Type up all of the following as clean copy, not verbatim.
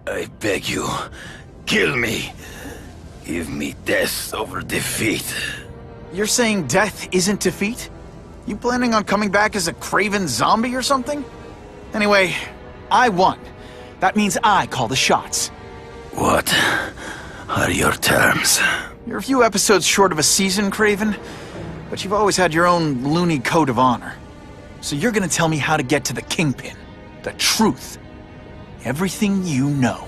I beg you, kill me. Give me death over defeat. You're saying death isn't defeat? You planning on coming back as a craven zombie or something? Anyway, I won. That means I call the shots. What are your terms? You're a few episodes short of a season, Craven, but you've always had your own loony code of honor. So you're gonna tell me how to get to the Kingpin. The truth. Everything you know.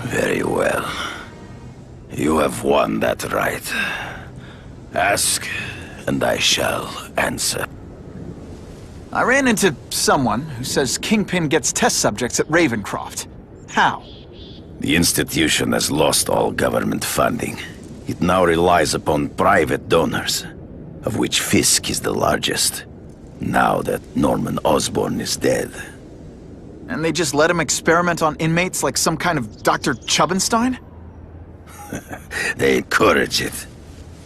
Very well. You have won that right. Ask, and I shall answer. I ran into someone who says Kingpin gets test subjects at Ravencroft. How? The institution has lost all government funding. It now relies upon private donors, of which Fisk is the largest, now that Norman Osborn is dead. And they just let him experiment on inmates like some kind of Dr. Chubbenstein? They encourage it.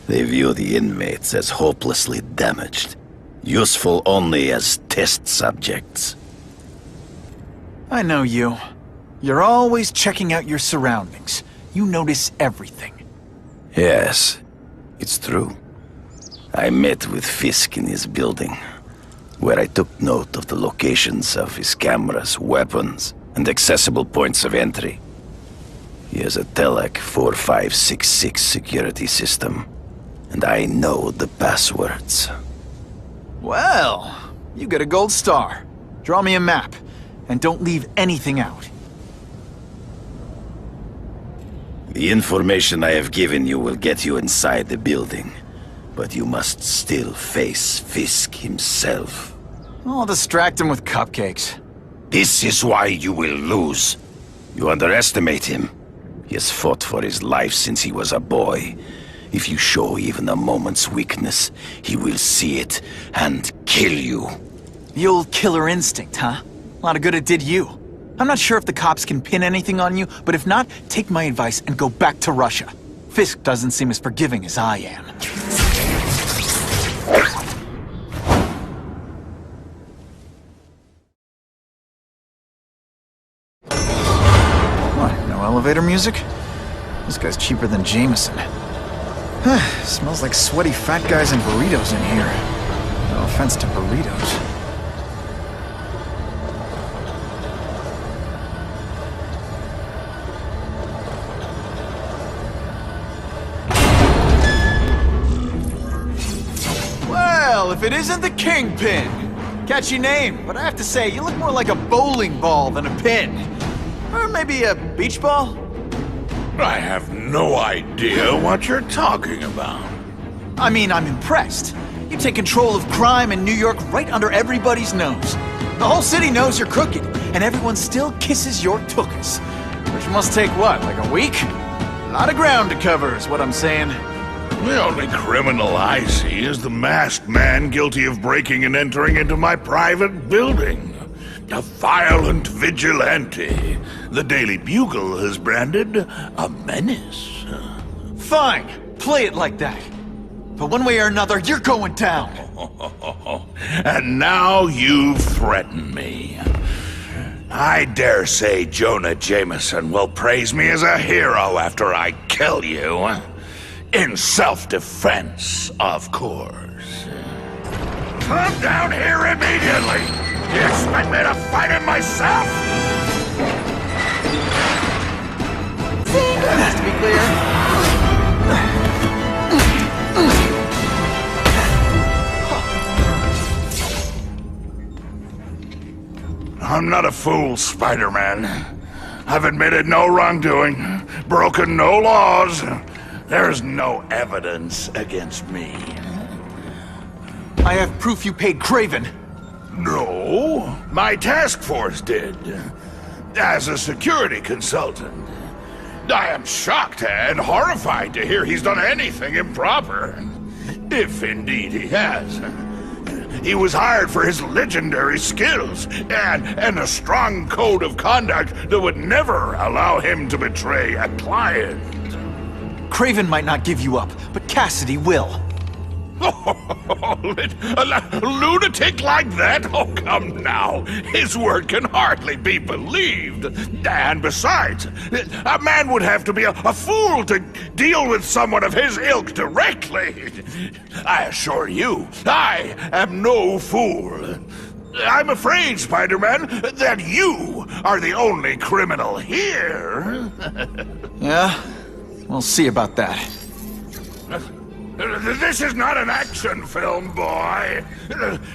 They view the inmates as hopelessly damaged, useful only as test subjects. I know you. You're always checking out your surroundings. You notice everything. Yes, it's true. I met with Fisk in his building, where I took note of the locations of his cameras, weapons, and accessible points of entry. He has a Telek 4566 security system, and I know the passwords. Well, you get a gold star. Draw me a map, and don't leave anything out. The information I have given you will get you inside the building, but you must still face Fisk himself. I'll distract him with cupcakes. This is why you will lose. You underestimate him. He has fought for his life since he was a boy. If you show even a moment's weakness, he will see it and kill you. The old killer instinct, huh? A lot of good it did you. I'm not sure if the cops can pin anything on you, but if not, take my advice and go back to Russia. Fisk doesn't seem as forgiving as I am. What, no elevator music? This guy's cheaper than Jameson. Smells like sweaty fat guys and burritos in here. No offense to burritos. Well, if it isn't the Kingpin! Catchy name, but I have to say, you look more like a bowling ball than a pin. Or maybe a beach ball? I have no idea what you're talking about. I mean, I'm impressed. You take control of crime in New York right under everybody's nose. The whole city knows you're crooked, and everyone still kisses your tuchus. Which must take what, like a week? A lot of ground to cover is what I'm saying. The only criminal I see is the masked man guilty of breaking and entering into my private building. A violent vigilante. The Daily Bugle has branded a menace. Fine, play it like that. But one way or another, you're going down. And now you threaten me. I dare say Jonah Jameson will praise me as a hero after I kill you. In self-defense, of course. Come down here immediately! You expect me to fight him myself? Just to be clear. I'm not a fool, Spider-Man. I've admitted no wrongdoing, broken no laws. There's no evidence against me. I have proof you paid Craven. No, my task force did. As a security consultant. I am shocked and horrified to hear he's done anything improper. If indeed he has. He was hired for his legendary skills and a strong code of conduct that would never allow him to betray a client. Craven might not give you up, but Cassidy will. A lunatic like that? Oh, come now. His word can hardly be believed. And besides, a man would have to be a fool to deal with someone of his ilk directly. I assure you, I am no fool. I'm afraid, Spider-Man, that you are the only criminal here. Yeah? We'll see about that. This is not an action film, boy.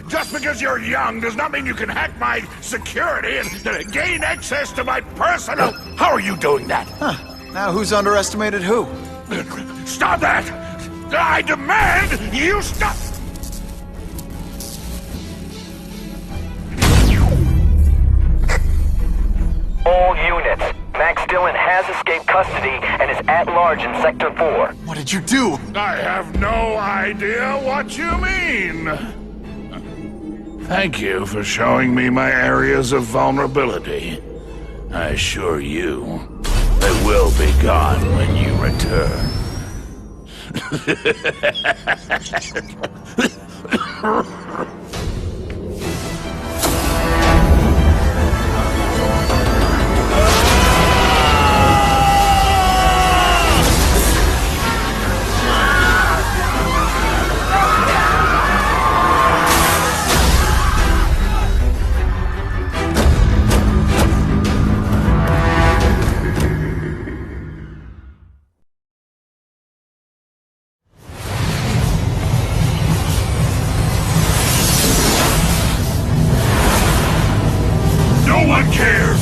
Just because you're young does not mean you can hack my security and gain access to my personal... How are you doing that? Huh. Now who's underestimated who? Stop that! I demand you stop! All units. Max Dillon has escaped custody and is at large in Sector 4. What did you do? I have no idea what you mean. Thank you for showing me my areas of vulnerability. I assure you, they will be gone when you return. No one cares!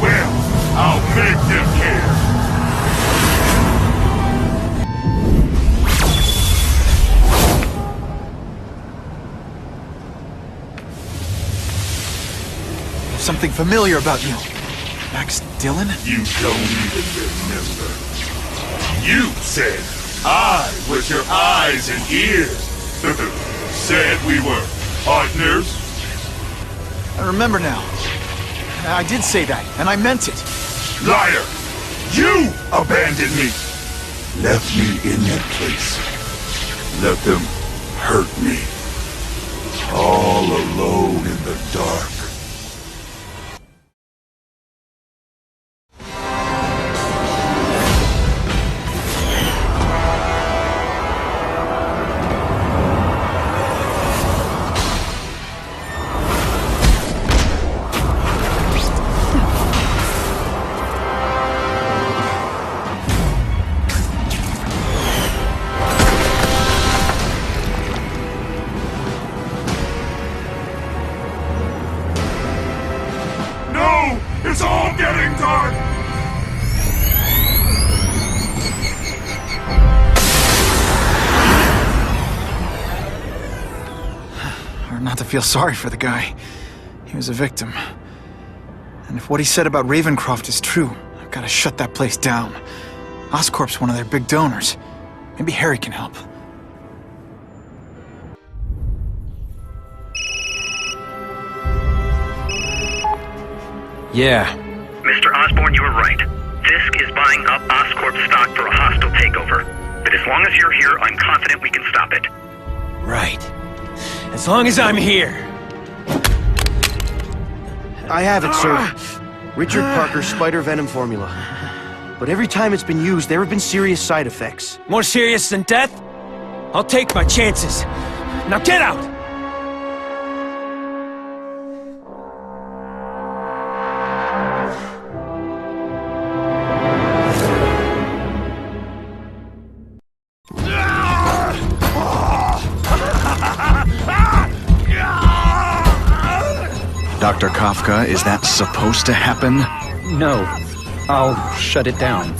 Well, I'll make them care! There's something familiar about you. Max Dillon? You don't even remember. You said I was your eyes and ears. Said we were partners. I remember now. I did say that, and I meant it. Liar! You abandoned me! Left me in that place. Let them hurt me. All alone in the dark. It's all getting dark! Hard not to feel sorry for the guy. He was a victim. And if what he said about Ravencroft is true, I've got to shut that place down. Oscorp's one of their big donors. Maybe Harry can help. Yeah. Mr. Osborn, you were right. Fisk is buying up Oscorp stock for a hostile takeover. But as long as you're here, I'm confident we can stop it. Right. As long as I'm here. I have it, sir. Richard Parker's spider venom formula. But every time it's been used, there have been serious side effects. More serious than death? I'll take my chances. Now get out! Dr. Kafka, is that supposed to happen? No. I'll shut it down.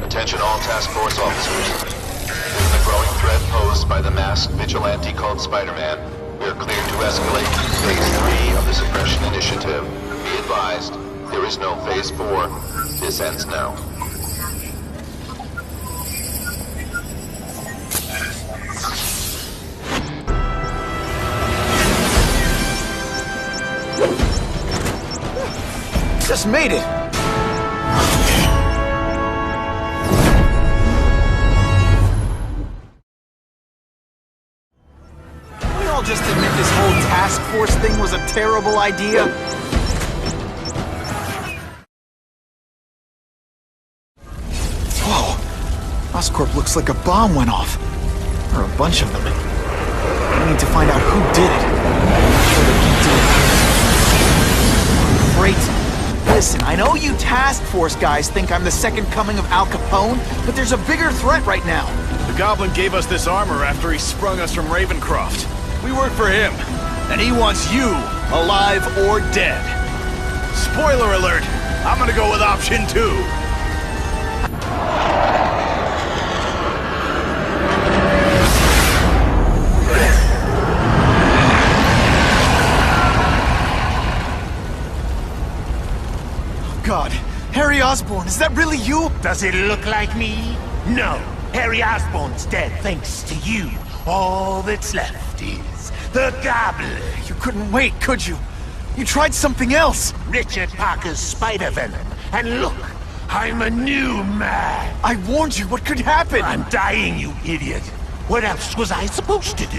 Attention all task force officers. Given the growing threat posed by the masked vigilante called Spider-Man, we are cleared to escalate Phase 3 of the Suppression Initiative. Be advised, there is no Phase 4. This ends now. Just made it. Can we all just admit this whole task force thing was a terrible idea? Whoa. Oscorp looks like a bomb went off. Or a bunch of them. I need to find out who did it. I'm sure they can't do it. Great. Listen, I know you task force guys think I'm the second coming of Al Capone, but there's a bigger threat right now. The Goblin gave us this armor after he sprung us from Ravencroft. We work for him, and he wants you alive or dead. Spoiler alert, I'm gonna go with option 2. God, Harry Osborn, is that really you? Does it look like me? No. Harry Osborn's dead thanks to you. All that's left is the Goblin. You couldn't wait, could you? You tried something else. Richard Parker's spider venom. And look, I'm a new man. I warned you what could happen. I'm dying, you idiot. What else was I supposed to do?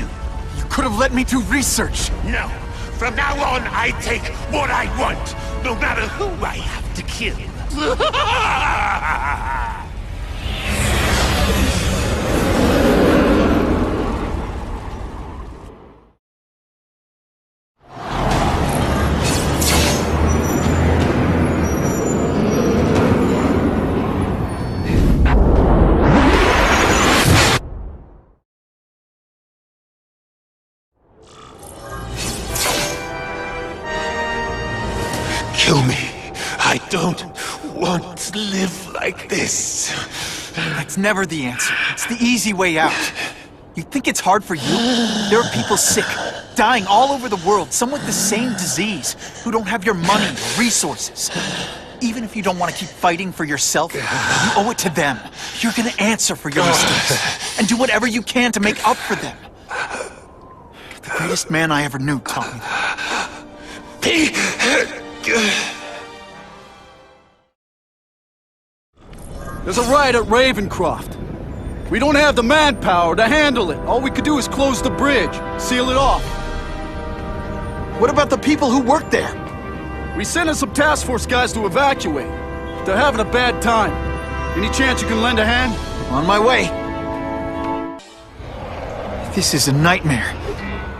You could have let me do research. No. From now on, I take what I want, no matter who I have to kill. Kill me. I don't want to live like this. That's never the answer. It's the easy way out. You think it's hard for you? There are people sick, dying all over the world, some with the same disease, who don't have your money or resources. Even if you don't want to keep fighting for yourself, you owe it to them. You're gonna answer for your mistakes, and do whatever you can to make up for them. The greatest man I ever knew taught me that. There's a riot at Ravencroft. We don't have the manpower to handle it. All we could do is close the bridge, seal it off. What about the people who work there? We sent in some task force guys to evacuate. They're having a bad time. Any chance you can lend a hand? On my way. This is a nightmare.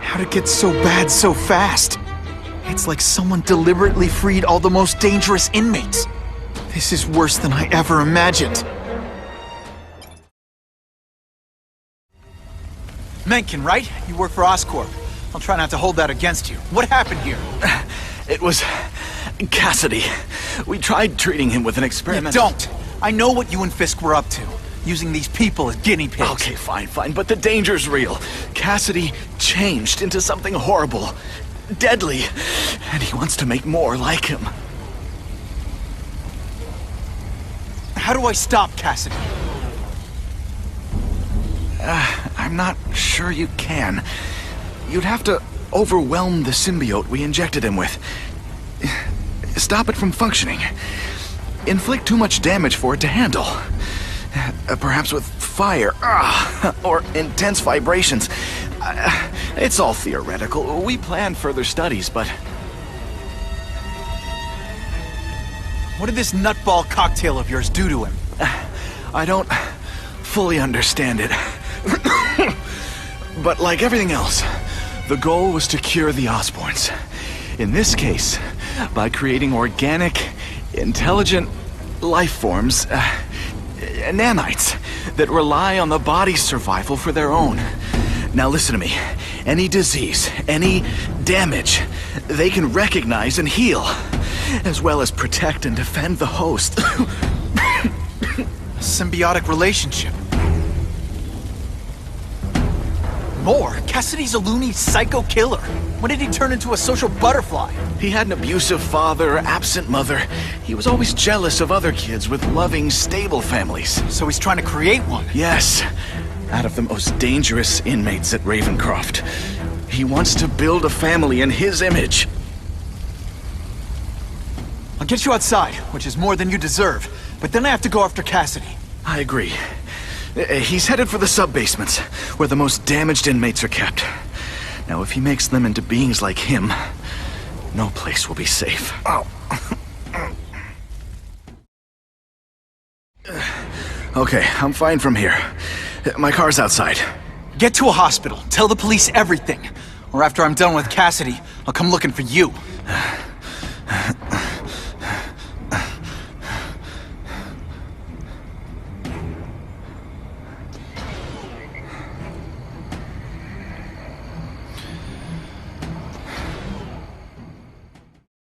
How'd it get so bad so fast? It's like someone deliberately freed all the most dangerous inmates. This is worse than I ever imagined. Mencken, right? You work for Oscorp. I'll try not to hold that against you. What happened here? It was Cassidy. We tried treating him with an experiment. Don't! I know what you and Fisk were up to. Using these people as guinea pigs. Okay, fine, but the danger's real. Cassidy changed into something horrible. Deadly. And he wants to make more like him. How do I stop Cassidy? I'm not sure you can. You'd have to overwhelm the symbiote we injected him with. Stop it from functioning. Inflict too much damage for it to handle. Perhaps with fire, or intense vibrations. It's all theoretical. We planned further studies, but... What did this nutball cocktail of yours do to him? I don't fully understand it. But like everything else, the goal was to cure the Osborns. In this case, by creating organic, intelligent life forms, nanites, that rely on the body's survival for their own. Now listen to me. Any disease, any damage, they can recognize and heal, as well as protect and defend the host. Symbiotic relationship. More? Cassidy's a loony psycho killer. When did he turn into a social butterfly? He had an abusive father, absent mother. He was always jealous of other kids with loving, stable families. So he's trying to create one? Yes. Out of the most dangerous inmates at Ravencroft. He wants to build a family in his image. A I'll get you outside, which is more than you deserve. But then I have to go after Cassidy. I agree. He's headed for the sub-basements, where the most damaged inmates are kept. Now, if he makes them into beings like him, no place will be safe. Oh. Okay, I'm fine from here. My car's outside. Get to a hospital. Tell the police everything. Or after I'm done with Cassidy, I'll come looking for you.